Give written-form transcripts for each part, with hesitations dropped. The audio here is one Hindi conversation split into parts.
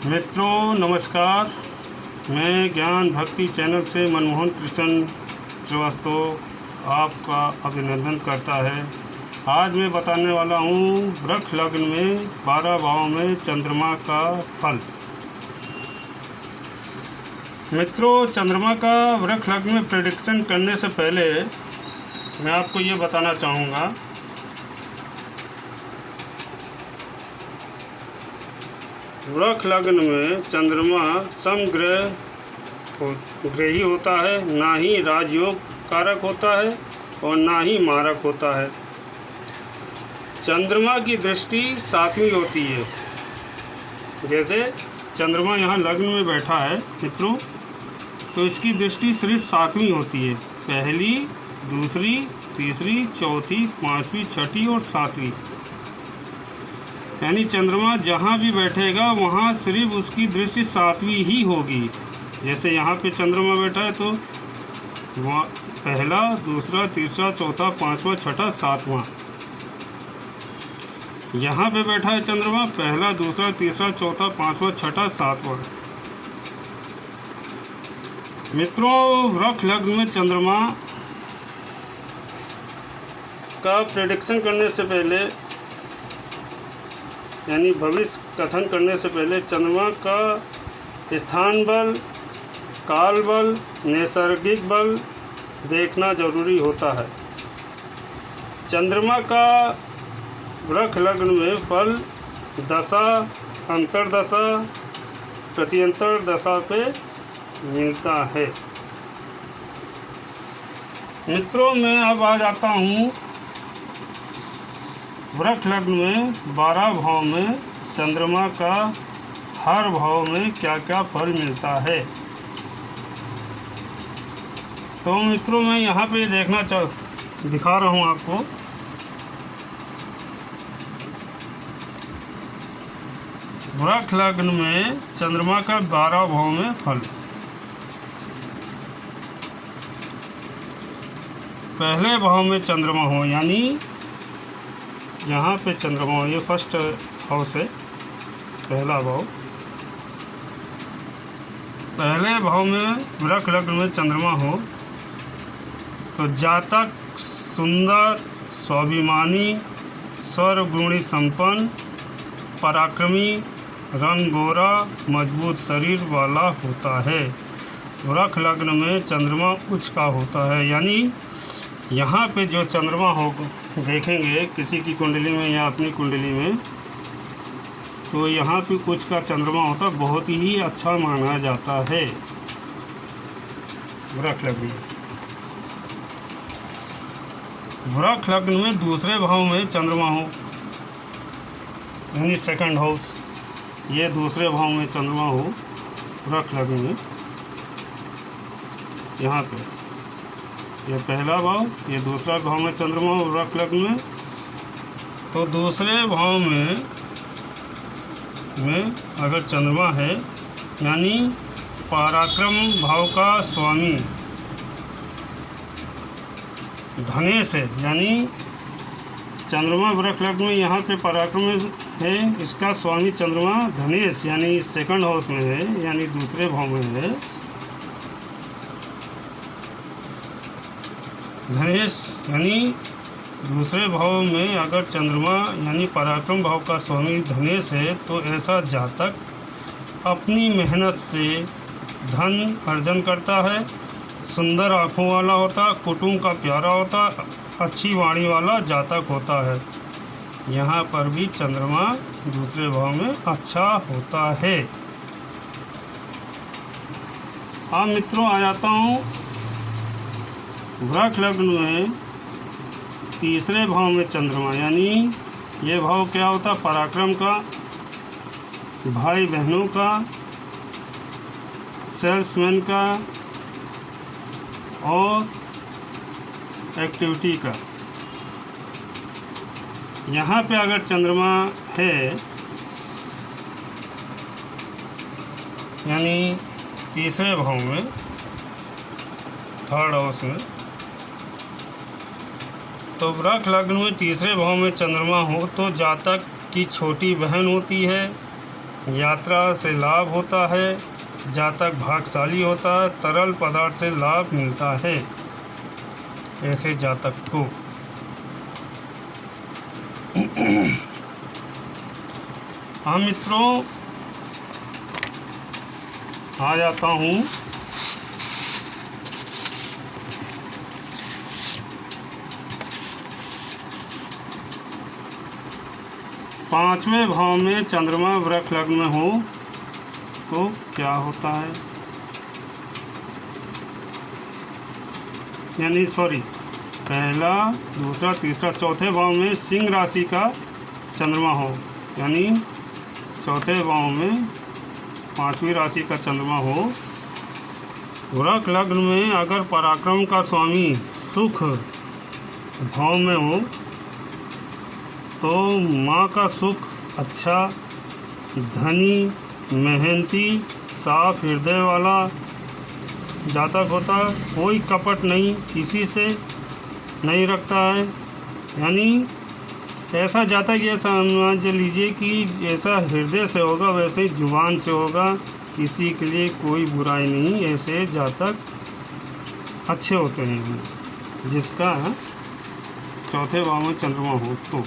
मित्रों नमस्कार। मैं ज्ञान भक्ति चैनल से मनमोहन कृष्ण श्रीवास्तव आपका अभिनंदन करता है। आज मैं बताने वाला हूँ वृक्ष लग्न में 12 भाव में चंद्रमा का फल। मित्रों, चंद्रमा का वृक्ष लग्न में प्रेडिक्शन करने से पहले मैं आपको ये बताना चाहूँगा वृक्ष लग्न में चंद्रमा समग्रही होता है, ना ही राजयोग कारक होता है और ना ही मारक होता है। चंद्रमा की दृष्टि 7वीं होती है। जैसे चंद्रमा यहाँ लग्न में बैठा है मित्रों, तो इसकी दृष्टि सिर्फ 7वीं होती है। पहली, दूसरी, तीसरी, चौथी, 5वीं, 6ठी और 7वीं। यानी चंद्रमा जहाँ भी बैठेगा वहाँ सिर्फ उसकी दृष्टि 7वीं ही होगी। जैसे यहाँ पे चंद्रमा बैठा है तो वहाँ पहला, दूसरा, तीसरा, चौथा, 5वां, 6ठा, 7वां। यहाँ पे बैठा है चंद्रमा, पहला, दूसरा, तीसरा, चौथा, 5वां, 6ठा, 7वां। मित्रों, वृक्ष लग्न में चंद्रमा का प्रेडिक्शन करने से पहले यानी भविष्य कथन करने से पहले चंद्रमा का स्थान बल, काल बल, नैसर्गिक बल देखना जरूरी होता है। चंद्रमा का वृक्ष लग्न में फल दशा, अंतर्दशा, प्रत्यंतर दशा पे मिलता है। मित्रों, मैं अब आ जाता हूँ वृक्ष लग्न में 12 भाव में चंद्रमा का हर भाव में क्या क्या फल मिलता है। तो मित्रों, मैं यहाँ पे दिखा रहा हूँ आपको। वृक्ष लग्न में चंद्रमा का 12 भाव में फल। पहले भाव में चंद्रमा हो, यानी यहाँ पे चंद्रमा हो, ये फर्स्ट हाउस है, पहला भाव। पहले भाव में वृक्ष लग्न में चंद्रमा हो तो जातक सुंदर, स्वाभिमानी, सर्वगुणी संपन्न, पराक्रमी, रंग गोरा, मजबूत शरीर वाला होता है। वृक्ष लग्न में चंद्रमा उच्च का होता है। यानी यहाँ पे जो चंद्रमा हो देखेंगे किसी की कुंडली में या अपनी कुंडली में, तो यहाँ पे उच्च का चंद्रमा होता बहुत ही अच्छा माना जाता है। वृक्ष लग्न वृक्ष लग्न में दूसरे भाव में चंद्रमा हो, यानी सेकंड हाउस, ये दूसरे भाव में चंद्रमा हो वृक्ष लग्न में। यहाँ पे ये पहला भाव, ये दूसरा भाव में चंद्रमा हो वृक्ष लग्न में। तो दूसरे भाव में अगर चंद्रमा है, यानी पराक्रम भाव का स्वामी धनेश है। यानी चंद्रमा वृक्ष लग्न में यहाँ पे पराक्रम है, इसका स्वामी चंद्रमा धनेश यानी सेकंड हाउस में है, यानी दूसरे भाव में है। धनेश यानी दूसरे भाव में अगर चंद्रमा यानी पराक्रम भाव का स्वामी धनेश है, तो ऐसा जातक अपनी मेहनत से धन अर्जन करता है, सुंदर आँखों वाला होता, कुटुंब का प्यारा होता, अच्छी वाणी वाला जातक होता है। यहाँ पर भी चंद्रमा दूसरे भाव में अच्छा होता है। अब मित्रों, आ जाता हूँ वृक्ष लग्न में तीसरे भाव में चंद्रमा, यानी ये भाव क्या होता है? पराक्रम का, भाई बहनों का, सेल्समैन का और एक्टिविटी का। यहाँ पे अगर चंद्रमा है, यानी तीसरे भाव में, थर्ड हाउस में, तो वृक्ष लग्न में तीसरे भाव में चंद्रमा हो तो जातक की छोटी बहन होती है, यात्रा से लाभ होता है, जातक भाग्यशाली होता है, तरल पदार्थ से लाभ मिलता है ऐसे जातक को। हाँ मित्रों, आ जाता हूँ पांचवें भाव में चंद्रमा वृक्ष लग्न में हो तो क्या होता है, यानी पहला, दूसरा, तीसरा, चौथे भाव में सिंह राशि का चंद्रमा हो, यानी चौथे भाव में पांचवी राशि का चंद्रमा हो, वृक्ष लग्न में अगर पराक्रम का स्वामी सुख भाव में हो तो माँ का सुख अच्छा, धनी, मेहनती, साफ हृदय वाला जातक होता, कोई कपट नहीं, किसी से नहीं रखता है। यानी ऐसा जातक ये समझ लीजिए कि जैसा हृदय से होगा वैसे ही जुबान से होगा, किसी के लिए कोई बुराई नहीं। ऐसे जातक अच्छे होते हैं जिसका चौथे भाव में चंद्रमा हो तो।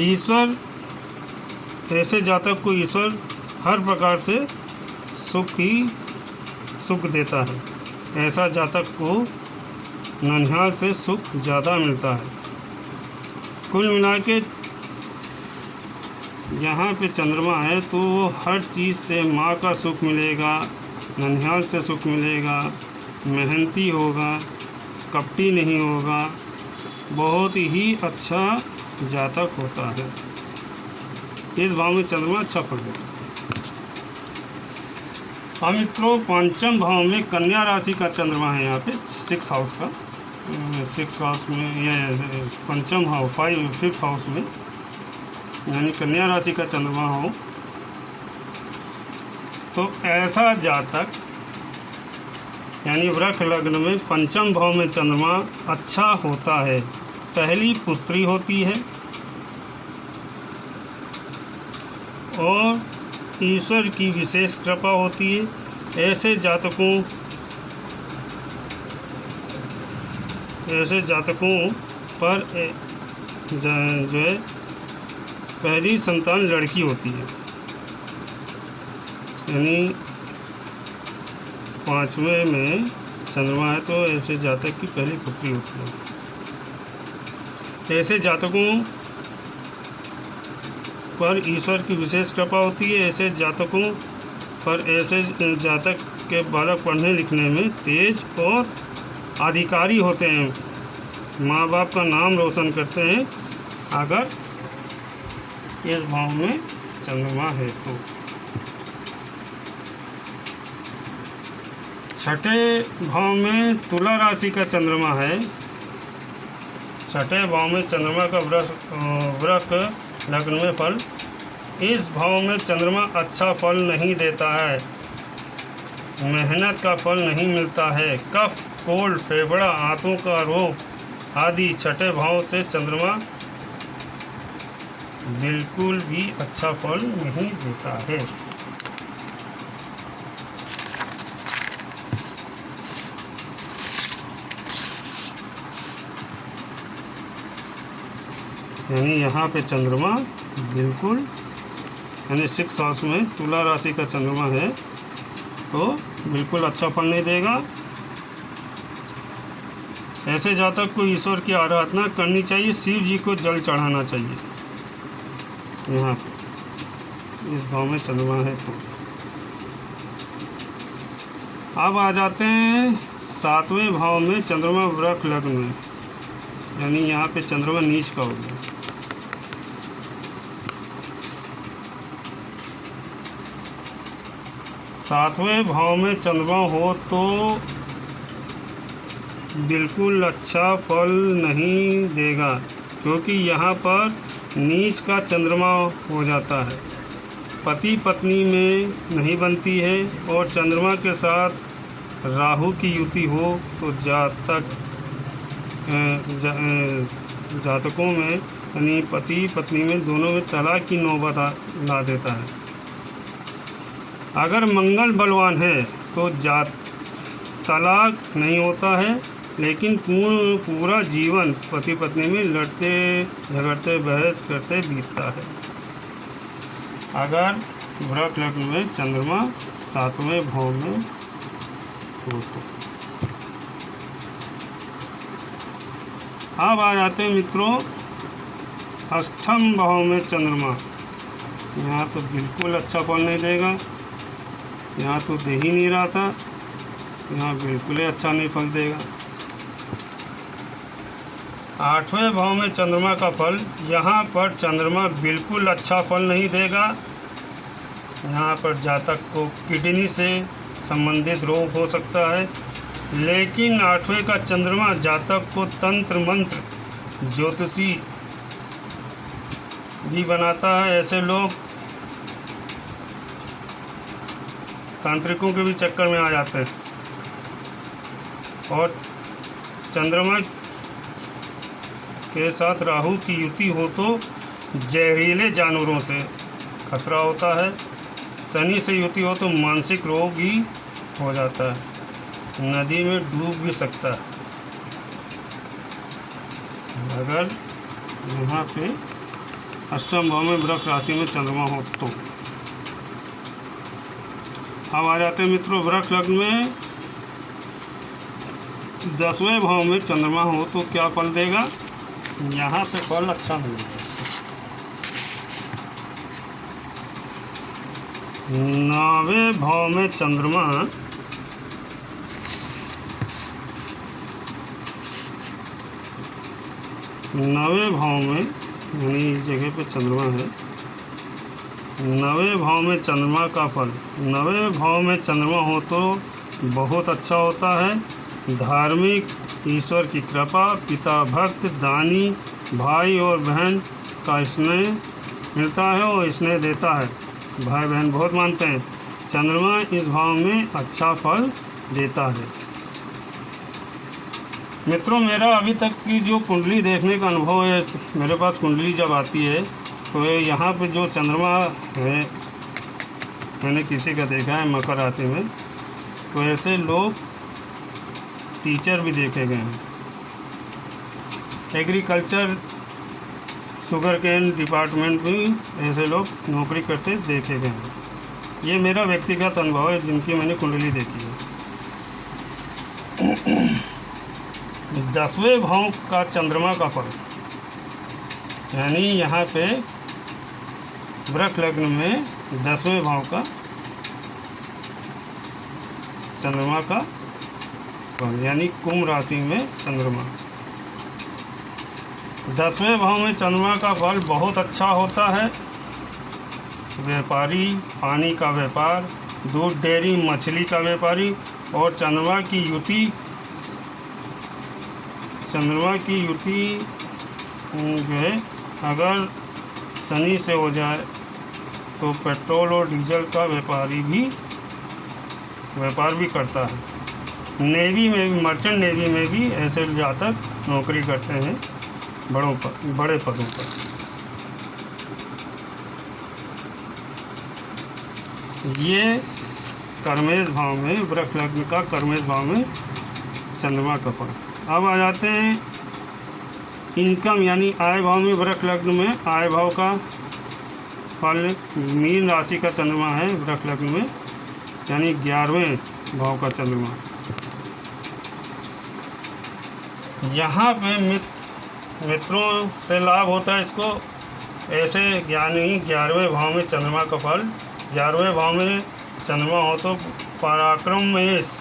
ईश्वर, ऐसे जातक को ईश्वर हर प्रकार से सुख देता है। ऐसा जातक को ननिहाल से सुख ज़्यादा मिलता है। कुल मिला के यहाँ पे चंद्रमा है तो हर चीज़ से माँ का सुख मिलेगा, ननिहाल से सुख मिलेगा, मेहनती होगा, कपटी नहीं होगा, बहुत ही अच्छा जातक होता है। इस भाव में चंद्रमा अच्छा फल देता है। हाँ मित्रों, पंचम भाव में कन्या राशि का चंद्रमा है, यहाँ पे 6 हाउस का, 6 हाउस में, ये पंचम हाउस 5th हाउस में, यानी कन्या राशि का चंद्रमा हो तो ऐसा जातक, यानी वृक्ष लग्न में पंचम भाव में चंद्रमा अच्छा होता है। पहली पुत्री होती है और ईश्वर की विशेष कृपा होती है। ऐसे जातकों पर जो है पहली संतान लड़की होती है, यानी 5वें में चंद्रमा है तो ऐसे जातक की पहली पुत्री होती है। ऐसे जातकों पर ईश्वर की विशेष कृपा होती है। ऐसे जातकों पर, ऐसे जातक के बालक पढ़ने लिखने में तेज और अधिकारी होते हैं, माँ बाप का नाम रोशन करते हैं अगर इस भाव में चंद्रमा है तो। छठे भाव में तुला राशि का चंद्रमा है। छठे भाव में चंद्रमा का वृक्ष लग्न में फल। इस भाव में चंद्रमा अच्छा फल नहीं देता है, मेहनत का फल नहीं मिलता है। कफ, कोल्ड, फेफड़ा, आंतों का रोग आदि छठे भाव से चंद्रमा बिल्कुल भी अच्छा फल नहीं देता है। यानी यहाँ पे चंद्रमा बिल्कुल, यानी 6 हाउस में तुला राशि का चंद्रमा है तो बिल्कुल अच्छा फल नहीं देगा। ऐसे जातक को ईश्वर की आराधना करनी चाहिए, शिव जी को जल चढ़ाना चाहिए। यहाँ पे इस भाव में चंद्रमा है तो। अब आ जाते हैं 7वें भाव में चंद्रमा वृक्ष लग्न में, यानी यहाँ पे चंद्रमा नीच का हो गया। 7वें भाव में चंद्रमा हो तो बिल्कुल अच्छा फल नहीं देगा, क्योंकि यहाँ पर नीच का चंद्रमा हो जाता है। पति पत्नी में नहीं बनती है और चंद्रमा के साथ राहु की युति हो तो जातकों में यानी पति पत्नी में दोनों में तलाक की नौबत ला देता है। अगर मंगल बलवान है तो तलाक नहीं होता है, लेकिन पूरा जीवन पति पत्नी में लड़ते झगड़ते बहस करते बीतता है। अगर वृक लग्न में चंद्रमा 7वें भाव में हो तो। अब आ जाते हैं मित्रों 8वें भाव में चंद्रमा। यहाँ तो बिल्कुल अच्छा फल नहीं देगा, यहाँ तो दे ही नहीं रहा था, यहाँ बिल्कुल ही अच्छा नहीं फल देगा। 8वें भाव में चंद्रमा का फल, यहाँ पर चंद्रमा बिल्कुल अच्छा फल नहीं देगा। यहाँ पर जातक को किडनी से संबंधित रोग हो सकता है, लेकिन 8वें का चंद्रमा जातक को तंत्र मंत्र ज्योतिषी भी बनाता है। ऐसे लोग तांत्रिकों के भी चक्कर में आ जाते हैं। और चंद्रमा के साथ राहु की युति हो तो जहरीले जानवरों से खतरा होता है। शनि से युति हो तो मानसिक रोग ही हो जाता है, नदी में डूब भी सकता है। अगर यहाँ पे 8वें भाव में वृक राशि में चंद्रमा हो तो। अब आ जाते हैं मित्रों वृक लग्न में 10वें भाव में चंद्रमा हो तो क्या फल देगा। यहाँ पे फल अच्छा मिलेगा। 9वें भाव में चंद्रमा 9वें भाव में, यानी इस जगह पे चंद्रमा है। 9वें भाव में चंद्रमा का फल, 9वें भाव में चंद्रमा हो तो बहुत अच्छा होता है। धार्मिक, ईश्वर की कृपा, पिता भक्त, दानी, भाई और बहन का स्नेह मिलता है और स्नेह देता है। भाई बहन बहुत मानते हैं। चंद्रमा इस भाव में अच्छा फल देता है। मित्रों, मेरा अभी तक की जो कुंडली देखने का अनुभव है, मेरे पास कुंडली जब आती है तो यहाँ पे जो चंद्रमा है, मैंने किसी का देखा है मकर राशि में, तो ऐसे लोग टीचर भी देखे गए हैं। एग्रीकल्चर, शुगर केन डिपार्टमेंट में ऐसे लोग नौकरी करते देखे गए हैं। ये मेरा व्यक्तिगत अनुभव है जिनकी मैंने कुंडली देखी है। 10वें भाव का चंद्रमा का फल, यानी यहाँ पे वृक लग्न में 10वें भाव का चंद्रमा का फल, यानी कुंभ राशि में चंद्रमा। 10वें भाव में चंद्रमा का फल बहुत अच्छा होता है। व्यापारी, पानी का व्यापार, दूध, डेयरी, मछली का व्यापारी। और चंद्रमा की युति जो है, अगर शनि से हो जाए तो पेट्रोल और डीजल का व्यापार भी करता है। नेवी में भी, मर्चेंट नेवी में भी ऐसे जातक नौकरी करते हैं बड़े पदों पर। ये कर्मेश भाव में, वृक लग्न का कर्मेश भाव में चंद्रमा का फल। अब आ जाते हैं इनकम, यानी आय भाव में। वृक लग्न में आय भाव का फल, मीन राशि का चंद्रमा है वृक लग्न में, यानी 11वें भाव का चंद्रमा। यहाँ पे मित्रों से लाभ होता है इसको। ऐसे यानी 11वें भाव में चंद्रमा का फल, 11वें भाव में चंद्रमा हो तो पराक्रमेश,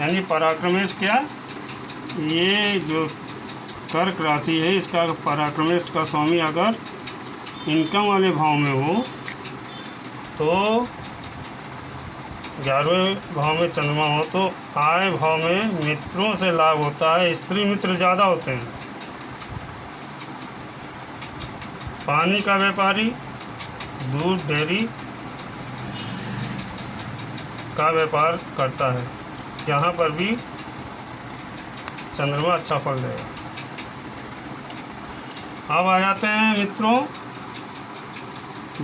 यानी पराक्रमेश क्या, ये जो कर्क राशि है इसका पराक्रमेश का स्वामी अगर इनकम वाले भाव में हो तो 11वें भाव में चंद्रमा हो तो आय भाव में मित्रों से लाभ होता है। स्त्री मित्र ज़्यादा होते हैं। पानी का व्यापारी, दूध, डेयरी का व्यापार करता है। यहाँ पर भी चंद्रमा अच्छा फल देगा। अब आ जाते हैं मित्रों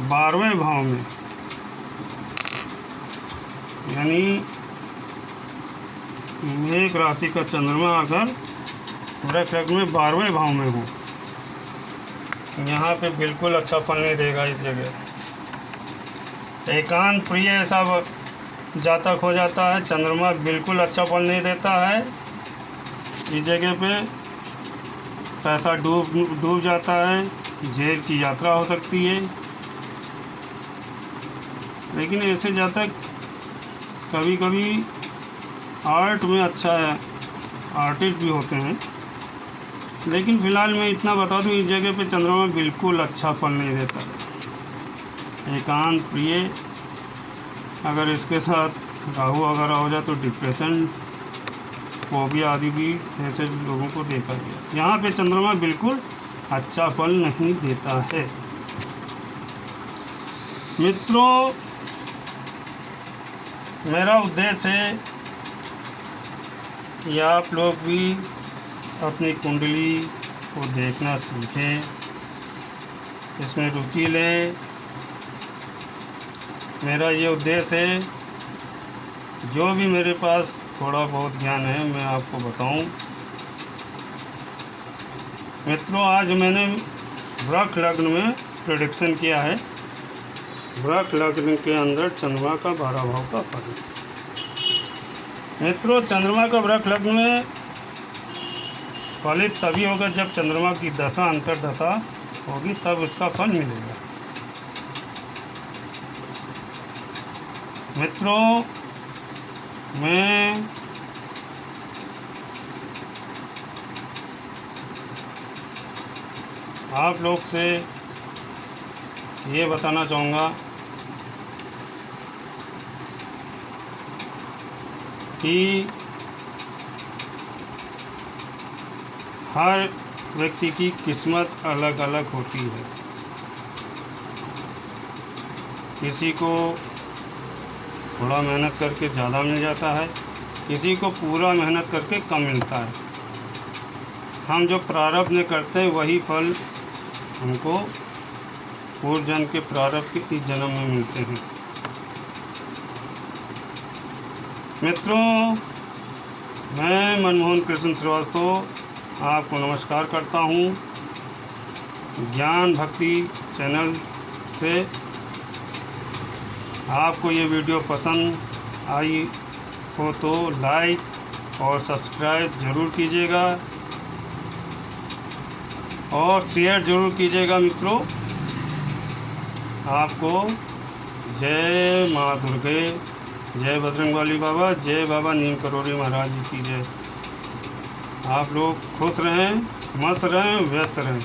12वें भाव में, यानी मेष राशि का चंद्रमा अगर वृक्ष लग्न में 12वें भाव में हो, यहाँ पे बिल्कुल अच्छा फल नहीं देगा। इस जगह एकांत प्रिय ऐसा जातक हो जाता है, चंद्रमा बिल्कुल अच्छा फल नहीं देता है। इस जगह पे पैसा डूब जाता है, जेल की यात्रा हो सकती है। लेकिन ऐसे जातक कभी कभी आर्ट में अच्छा है, आर्टिस्ट भी होते हैं। लेकिन फ़िलहाल मैं इतना बता दूं, इस जगह पे चंद्रमा बिल्कुल अच्छा फल नहीं देता है। एकांत प्रिय अगर इसके साथ राहु वगैरह हो जाए तो डिप्रेशन, फोबिया आदि भी ऐसे लोगों को देखा गया। यहाँ पे चंद्रमा बिल्कुल अच्छा फल नहीं देता है। मित्रों, मेरा उद्देश्य है कि आप लोग भी अपनी कुंडली को देखना सीखें, इसमें रुचि लें। मेरा ये उद्देश्य है, जो भी मेरे पास थोड़ा बहुत ज्ञान है मैं आपको बताऊं। मित्रों, आज मैंने वृक्ष लग्न में प्रेडिक्शन किया है, वृक्ष लग्न के अंदर चंद्रमा का 12 भाव का फल। मित्रों, चंद्रमा का वृक्ष लग्न में फलित तभी होगा जब चंद्रमा की दशा अंतर्दशा होगी, तब इसका फल मिलेगा। मित्रों, मैं आप लोग से ये बताना चाहूँगा कि हर व्यक्ति की किस्मत अलग अलग होती है। किसी को थोड़ा मेहनत करके ज़्यादा मिल जाता है, किसी को पूरा मेहनत करके कम मिलता है। हम जो प्रारब्ध में करते हैं वही फल हमको पूर्व जन्म के प्रारब्ध के इस जन्म में मिलते हैं। मित्रों, मैं मनमोहन कृष्ण श्रीवास्तव आपको नमस्कार करता हूँ। ज्ञान भक्ति चैनल से आपको ये वीडियो पसंद आई हो तो लाइक और सब्सक्राइब ज़रूर कीजिएगा और शेयर ज़रूर कीजिएगा। मित्रों, आपको जय माँ दुर्गे, जय बजरंगबली बाबा, जय बाबा नीम करोड़ी महाराज जी की जय। आप लोग खुश रहें, मस्त रहें, व्यस्त रहें।